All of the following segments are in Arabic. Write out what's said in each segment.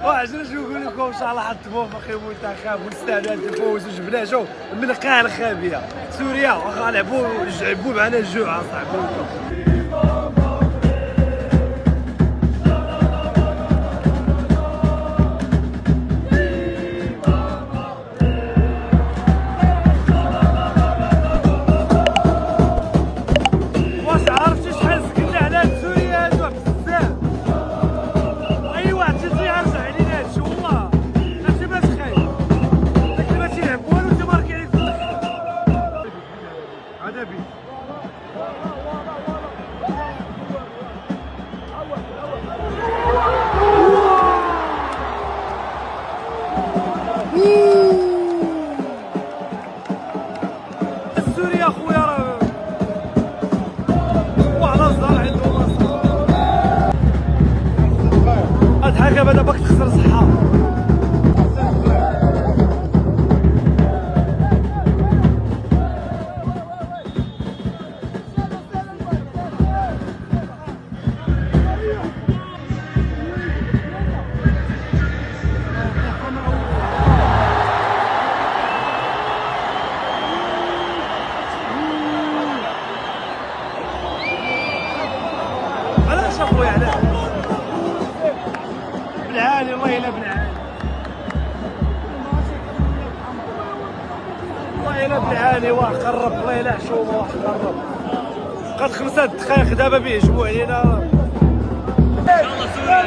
وعجل نقول لكم ان شاء الله حط موفق المنتخب ونستاهلوا هذا الفوز وجبنا جو من قاع خابيه سوريا واخا لعبوا معنا الجوع اصاحبي. سوريا خويا راه وعلى الزرع عنده اضحك هذا باك تخسر صحه. علاش اخويا علاش بالعالي والله الا بالعالي والله الا بالعالي واه قرب والله الا حشومه واه قرب بقات 5 دقائق دابا بيهجموا علينا ان شاء الله سوريا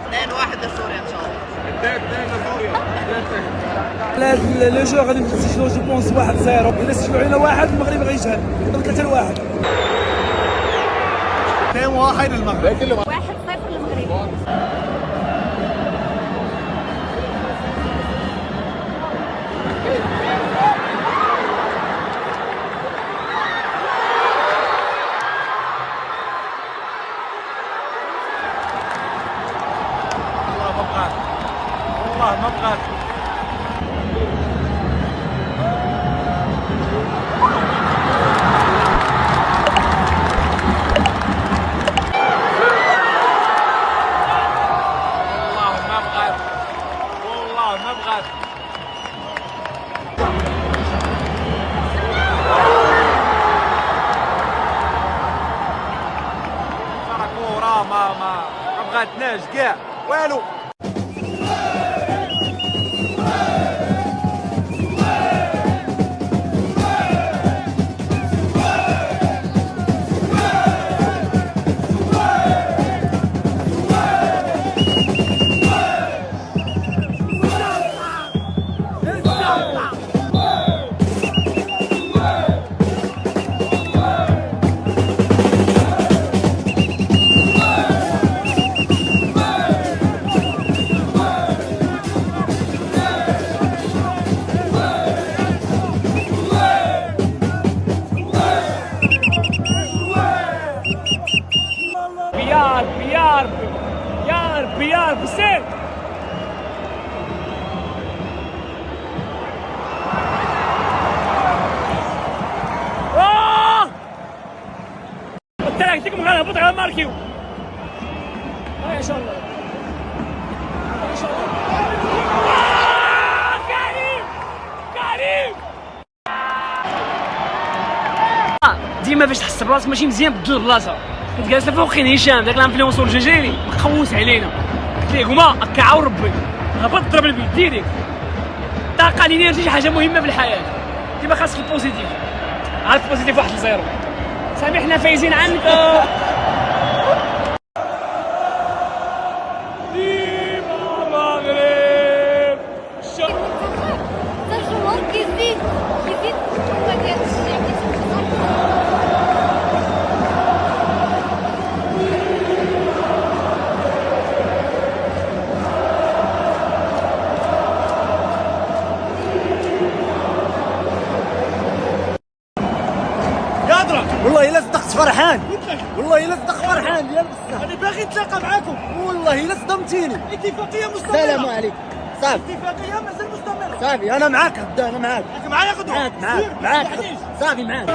2-1 لسوريا ان شاء الله. 2-2 لسوريا. لا لو جو غادي نسجلوا جو بونس 1-0 الا سجلوا علينا واحد المغرب غيجهل 3-1 2-1 للمغرب 1-0 للمغرب. والله ما بغات والله ما بغات كورة ما بغاتناش كاع والو. بيار بسيط التراكتيك مغنهبط على ماركيو ان شاء الله ان شاء الله. كريم ديما باش تحس براسك ماشي مزيان بدل البلاصه. كنت جالس فوقين هشام داك الانفلونسور الجزائري مخوس علينا قلت ليه هما هكا عاود ربي هبط ضرب البيت ديريكت. الطاقه الانرجي شي حاجه مهمه في الحياه ديما خاصك البوزيتيف. عاد البوزيتيف 1-0 سامحنا فايزين عنك. والله الا صدقت فرحان والله الا صدقت فرحان يا بصح انا باغي نتلاقى معاكم والله الا صدمتيني. اتفاقيه مستمره. السلام عليكم. صافي اتفاقيه مازال مستمره. صافي انا معاك غدا انا معاك معايا غدوه معاك صافي معاك